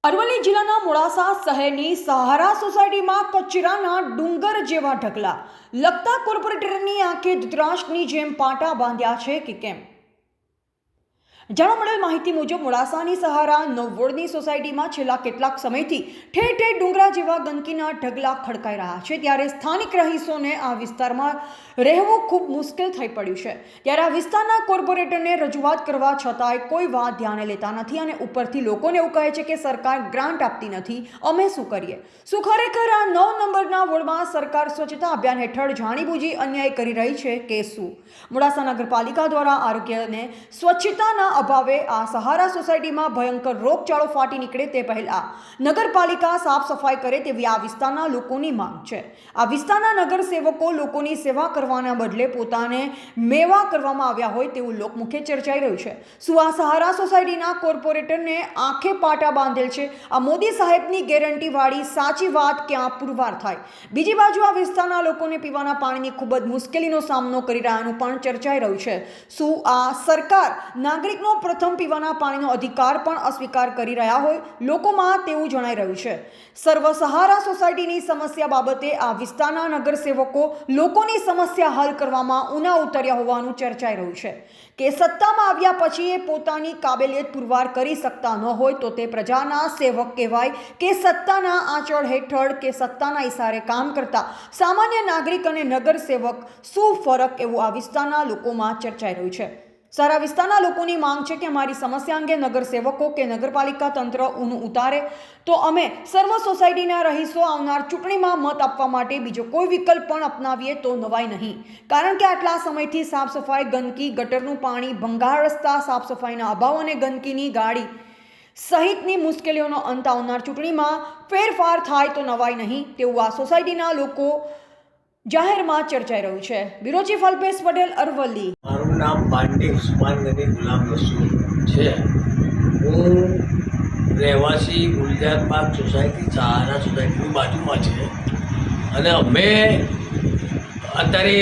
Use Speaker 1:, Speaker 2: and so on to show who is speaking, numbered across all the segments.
Speaker 1: અરવલ્લી જિલ્લાના મોડાસા શહેરની સહારા સોસાયટીમાં કચરાના ડુંગર જેવા ઢગલા લગતા કોર્પોરેટરની આંખે ધૃતરાષ્ટ્રની જેમ પાટા બાંધ્યા છે કે કેમ? જાણવા મળેલ માહિતી મુજબ મોડાસાની સહારા નવવોર્ડની સોસાયટીમાં છેલ્લા કેટલાક સમયથી ઠેર ઠેર ડુંગરા જેવા ગંદકીના ઢગલા ખડકાઈ રહ્યા છે, ત્યારે સ્થાનિક રહીશોને આ વિસ્તારમાં રહેવું ખૂબ મુશ્કેલ થઈ પડ્યું છે। ત્યારે આ વિસ્તારના કોર્પોરેટરને રજૂઆત કરવા છતાંય કોઈ વાત ધ્યાને લેતા નથી અને ઉપરથી લોકોને એવું કહે છે કે સરકાર ગ્રાન્ટ આપતી નથી, અમે શું કરીએ? શું ખરેખર આ 9 નંબરના વોર્ડમાં સરકાર સ્વચ્છતા અભિયાન હેઠળ જાણીબૂજી અન્યાય કરી રહી છે કે શું? મોડાસા નગરપાલિકા દ્વારા આરોગ્ય અને સ્વચ્છતાના અભાવે આ સહારા સોસાયટીમાં ભયંકર રોગચાળો ફાટી નીકળે તે પહેલા નગરપાલિકા સાફ સફાઈ કરે તેવી આ વિસ્તારના લોકોની માંગ છે। આ વિસ્તારના નગરસેવકો લોકોની સેવા કરવાના બદલે પોતાને મેવા કરવામાં આવ્યા હોય તેવું લોકમુખે ચર્ચાઈ રહ્યું છે। શું આ સહારા સોસાયટીના કોર્પોરેટરને આંખે પાટા બાંધેલ છે? આ મોદી સાહેબની ગેરંટીવાળી સાચી વાત ક્યાં પુરવાર થાય? બીજી બાજુ આ વિસ્તારના લોકોને પીવાના પાણીની ખૂબ જ મુશ્કેલીનો સામનો કરી રહ્યાનું પણ ચર્ચાઈ રહ્યું છે। શું આ સરકાર નાગરિક પ્રથમ પીવાના પાણીનો અધિકાર પણ અસ્વીકાર કરી રહ્યા હોય લોકોમાં તેવું જણાઈ રહ્યું છે। સર્વ સહારા સોસાયટીની સમસ્યા બાબતે આ વિસ્તારના નગરસેવકો લોકોની સમસ્યા હલ કરવામાં ઉના ઉતર્યા હોવાનું ચર્ચાઈ રહ્યું છે કે સત્તામાં આવ્યા પછી એ પોતાની કાબેલિયત પુરવાર કરી શકતા ન હોય તો તે પ્રજાના સેવક કહેવાય કે સત્તાના આંચળ હેઠળ કે સત્તાના ઇશારે કામ કરતા સામાન્ય નાગરિક અને નગરસેવક શું ફરક, એવું આ વિસ્તારના લોકોમાં ચર્ચાઈ રહ્યું છે। સારા વિસ્તારના લોકોની માંગ છે કે અમારી સમસ્યા અંગે નગરસેવકો કે નગરપાલિકા તંત્ર ઊનું ઉતારે તો અમે સર્વ સોસાયટીના રહીશો આવનાર ચૂંટણીમાં મત આપવા માટે બીજો કોઈ વિકલ્પ પણ અપનાવીએ તો નવાય નહીં, કારણ કે આટલા સમયથી સાફ સફાઈ, ગંદકી, ગટરનું પાણી, ભંગાર રસ્તા, સાફ સફાઈના અભાવ અને ગંદકીની ગાડી સહિતની મુશ્કેલીઓનો અંત આવનાર ચૂંટણીમાં ફેરફાર થાય તો નવાય નહીં તેવું આ સોસાયટીના લોકો જાહેરમાં ચર્ચાઈ રહ્યું છે। Bureau chief Alpesh Patel, Aravalli.
Speaker 2: મારું નામ પાંડે ઉસ્માન ગની ગુલામ રસૂલ છે। હું રહેવાસી ગુલજાર પાર્ક સોસાયટી સહારા સોસાયટીની બાજુમાં છે અને અમે અત્યારે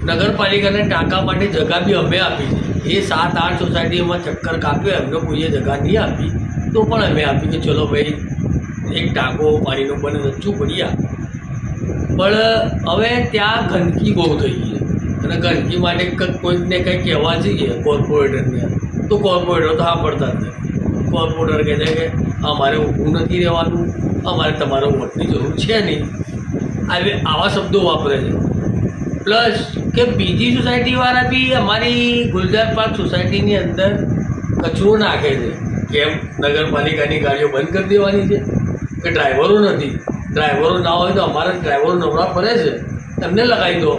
Speaker 2: નગરપાલિકાને ટાંકા માટે જગ્યા બી અમે આપી છે। એ 7-8 સોસાયટીઓમાં ચક્કર કાપ્યો, એમને કોઈએ જગ્યા નહીં આપી તો પણ અમે આપી કે ચલો ભાઈ એક ટાંકો પાણીનો બને રચ્ચું પડ્યા। પણ હવે ત્યાં ગંદકી બહુ થઈ ગઈ અને ગંદકી માટે કોઈકને કંઈ કહેવા જઈએ કોર્પોરેટરને તો કોર્પોરેટર તો હા પડતા જ નથી। કોર્પોરેટર કહે છે કે અમારે ઊભું નથી રહેવાનું, અમારે તમારો વોટની જરૂર છે નહીં, આવા શબ્દો વાપરે છે। પ્લસ કે બીજી સોસાયટીવાળા બી અમારી ગુલજાર પાર્ક સોસાયટીની અંદર કચરો નાખે છે। કેમ? નગરપાલિકાની ગાડીઓ બંધ કરી દેવાની છે કે ડ્રાઈવરો નથી? ડ્રાઈવરો ના હોય તો અમારા ડ્રાઈવરો નવરા ફરે છે, એમને લગાવી દો,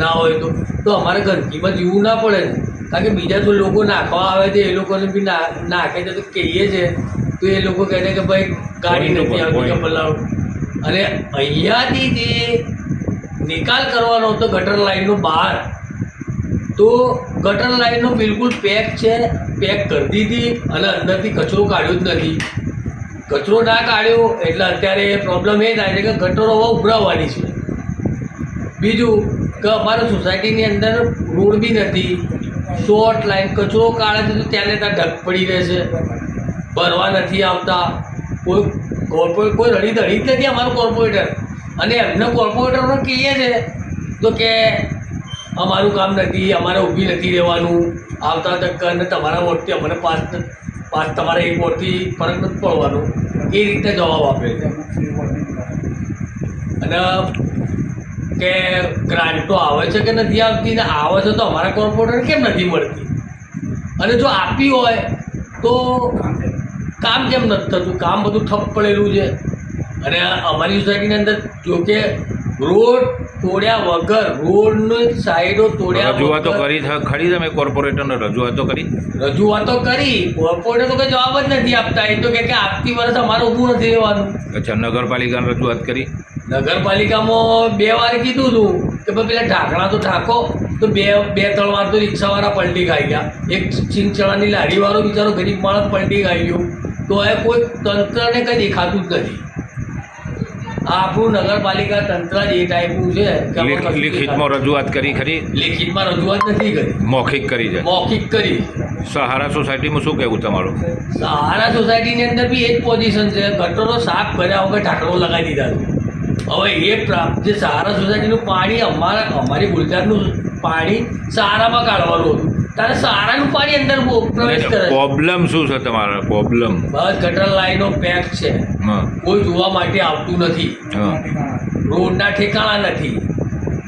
Speaker 2: ના હોય તો અમારે ગંદકીમાં જીવવું ના પડે ને, કારણ કે બીજા તો લોકો નાખવા આવે છે એ લોકોને બી નાખે છે તો કહીએ છે તો એ લોકો કહે છે કે ભાઈ ગાડી નથી આવતી કે પલાવ। અને અહીંયાથી જે નિકાલ કરવાનો હતો ગટર લાઈનનો બહાર, તો ગટર લાઈનનો બિલકુલ પેક છે, પેક કરી દીધી અને અંદરથી કચરો કાઢ્યો જ નથી। કચરો ના કાઢ્યો એટલે અત્યારે પ્રોબ્લેમ એ થાય છે કે ગટરો હવે ઉભરાવવાની છે। બીજું કે અમારા સોસાયટીની અંદર રોડ બી નથી, શોર્ટ લાઈન, કચરો કાઢે છે તો ત્યાં ત્યાં ઢગ પડી રહે છે, ભરવા નથી આવતા, કોઈ રડી ધડી જ નથી અમારું કોર્પોરેટર। અને એમને કોર્પોરેટરને કહીએ છે તો કે અમારું કામ નથી, અમારે ઊભી નથી રહેવાનું, આવતા ચક્કર ને તમારા વોટથી અમને પાસ તમારે એક વોટથી ફરક નથી પડવાનો, એ રીતે જવાબ આપે છે। અને કે ગ્રાન્ટો આવે છે કે નથી આવતી, ને આવે છે તો અમારા કોર્પોરેટર કેમ નથી મળતી? અને જો આપી હોય તો કામ કેમ નથી થતું? કામ બધું ઠપ પડેલું છે। અને અમારી સોસાયટીની અંદર જો કે રોડ તોડ્યા વગર, રોડની સાઈડો તોડ્યા
Speaker 3: રજૂઆતો કરી ખરી? તમે કોર્પોરેટરને રજૂઆતો કરી?
Speaker 2: રજૂઆતો કરી, કોર્પોરેટર તો કંઈ જવાબ જ નથી આપતા। એ તો કે આવતી વર્ષ અમારે ઊભું નથી રહેવાનું।
Speaker 3: અચ્છા, નગરપાલિકાને રજૂઆત કરી?
Speaker 2: નગરપાલિકામાં 2 વાર કીધું હતું કે ભાઈ પેલા ઢાંકણા તો ઢાંકો, તો 2-3 વાર તો રિક્ષાવાળા પલટી ખાઈ ગયા। એક સિંગચણાની લારીવાળો બિચારો ગરીબ માણસ પલટી ખાઈ ગયો। તો એ કોઈ તંત્રને કંઈ દેખાતું જ નથી। આપણું નગરપાલિકા તંત્ર જ એ ટાઈપનું છે કે આમાં કશું
Speaker 3: લિખિતમાં રજૂઆત કરી ખરી
Speaker 2: લેખિતમાં રજૂઆત નથી કરી,
Speaker 3: મૌખિક કરી છે
Speaker 2: મૌખિક કરી.
Speaker 3: સહારા સોસાયટીમાં શું કહેવું તમારું?
Speaker 2: સહારા સોસાયટીની અંદર બી એ જ પોઝિશન છે, ગટરો સાફ કર્યા વગર ઢાંકણો લગાવી દીધા છે. હવે જે સહારા સોસાયટીનું પાણી અમારી ગુજરાતનું પાણી સહારામાં કાઢવાનું હતું, ત્યારે સહારાનું પાણી અંદર પ્રવેશ કરે છે.
Speaker 3: પ્રોબ્લેમ શું છે તમારો પ્રોબ્લેમ?
Speaker 2: બસ ગટર લાઈનો પેક છે,
Speaker 3: હા
Speaker 2: કોઈ જોવા માટે આવતું નથી,
Speaker 3: હા
Speaker 2: રોડના ઠેકાણા નથી,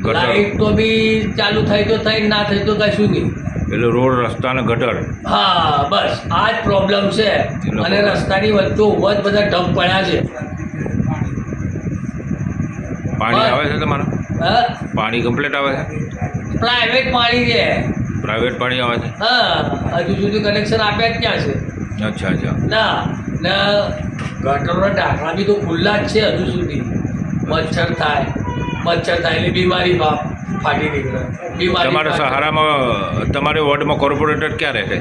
Speaker 3: ગટર.
Speaker 2: લાઈટ તો બી ચાલુ થઈ તો થઈ, ના થઈ તો કશું નહીં.
Speaker 3: એટલે રોડ રસ્તા ને ગટર.
Speaker 2: હા બસ આ જ પ્રોબ્લેમ છે. અને રસ્તાની વચ્ચો વચ બધા ઢગ પડ્યા છે.
Speaker 3: પાણી આવે છે તમારા?
Speaker 2: હા
Speaker 3: પાણી કમ્પ્લીટ આવે છે?
Speaker 2: પ્રાઇવેટ પાણી છે.
Speaker 3: પ્રાઇવેટ પાણી આવે છે?
Speaker 2: હા હજુ સુધી કનેક્શન આપ્યા જ ક્યાં છે?
Speaker 3: અચ્છા અચ્છા.
Speaker 2: ના ગટરોના ઢાંકણા બી તો ખુલ્લા જ છે હજુ સુધી. મચ્છર થાય એટલે બીમારી ફાટી નીકળે.
Speaker 3: તમારા સહારામાં તમારે વોર્ડમાં કોર્પોરેટર ક્યાં રહે છે?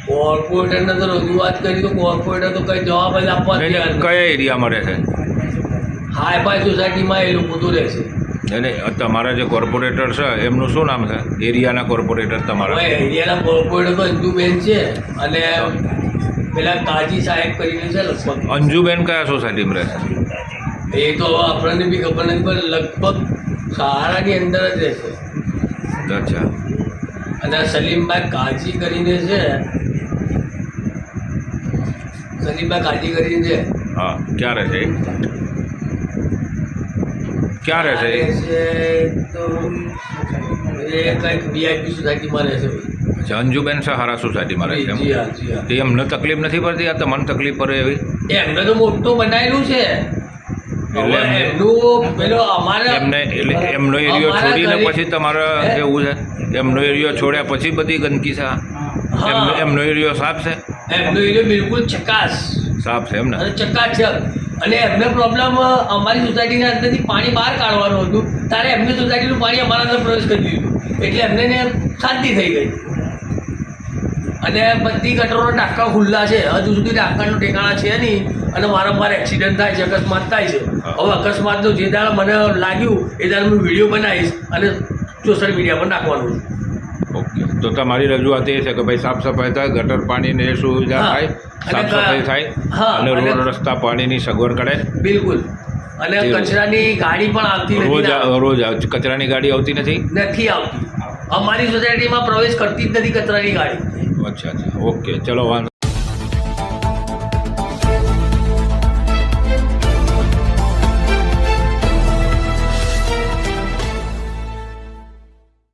Speaker 2: કોર્પોરેટરને તો રજૂઆત કરી તો કોર્પોરેટર તો કઈ જવાબ જ આપવા તૈયાર નથી.
Speaker 3: કયા એરિયામાં રહે છે?
Speaker 2: હાઈફાઈ સોસાયટીમાં એ લોકો તો રહે છે.
Speaker 3: એટલે તમારા જે કોર્પોરેટર છે એમનું શું નામ છે? એરિયાના કોર્પોરેટર તમારા?
Speaker 2: હવે એરિયાના કોર્પોરેટર તો અંજુબેન છે અને પેલા કાજી સાહેબ કરીને છે લગભગ.
Speaker 3: અંજુબેન કયા સોસાયટીમાં રહે છે?
Speaker 2: એ તો હવે આપણને બી ખબર નથી, પણ લગભગ સહારાની અંદર જ રહેશે.
Speaker 3: અચ્છા.
Speaker 2: અને સલીમભાઈ કાજી કરીને છે, સલીમભાઈ કાજી કરીને છે.
Speaker 3: હા ક્યાં રહે છે? ક્યાં રહે છે?
Speaker 2: તો એ કંઈક VIP સોસાયટીમાં રહે છે.
Speaker 3: અચ્છા અંજુબેન સહારા સોસાયટીમાં રહે છે એમ?
Speaker 2: જી હા જી હા.
Speaker 3: તો એમને તકલીફ નથી પડતી? આ તમને તકલીફ પડે એવી?
Speaker 2: એમને તો મોટું બનાવેલું છે.
Speaker 3: એટલે
Speaker 2: હવે એમનું પેલો અમારે
Speaker 3: એમને એટલે એમનો એરિયો
Speaker 2: અમારા
Speaker 3: છોડીને
Speaker 2: ઘરે-
Speaker 3: પછી તમારે એવું છે? એમનો એરિયો છોડ્યા પછી બધી ગંદકી છે?
Speaker 2: હા.
Speaker 3: એમનો એરિયો સાફ છે?
Speaker 2: એમનો એરિયો બિલકુલ ચકાસ
Speaker 3: સાફ છે એમ ને?
Speaker 2: અને ચકાચક. અને એમને પ્રોબ્લેમ અમારી સોસાયટીના અંદરથી પાણી બહાર કાઢવાનું હતું, ત્યારે એમની સોસાયટીનું પાણી અમારા અંદર પ્રવેશ કરી દીધું, એટલે એમને ને શાંતિ થઈ ગઈ. અને બધી ગટરોના ઢાંકણા ખુલ્લા છે, હજુ સુધી ઢાંકણાનું ઠેકાણા છે નહીં. અને વારંવાર એક્સિડન્ટ થાય છે, અકસ્માત થાય છે. હવે અકસ્માતનું જે દાડે મને લાગ્યું એ દાડે હું વિડીયો બનાવીશ અને સોશિયલ મીડિયા પર નાખવાનું છે.
Speaker 3: ઓકે તો તમારી રજૂઆત એ છે કે ભાઈ સાફ સફાઈ થાય, ગટર પાણીની સુવિધા
Speaker 2: હા.
Speaker 3: થાય, સાફ સફાઈ થાય
Speaker 2: હા.
Speaker 3: અને
Speaker 2: અને-
Speaker 3: રોડ રસ્તા પાણીની સગવડ કરે.
Speaker 2: બિલકુલ. અને
Speaker 3: એવું.
Speaker 2: કચરાની ગાડી પણ આવતી
Speaker 3: રોજ
Speaker 2: નથી.
Speaker 3: રોજ કચરાની ગાડી આવતી નથી?
Speaker 2: નથી આવતી. અમારી સોસાયટીમાં પ્રવેશ કરતી જ નથી કચરાની ગાડી.
Speaker 3: અચ્છા અચ્છા ઓકે ચલો વાંધો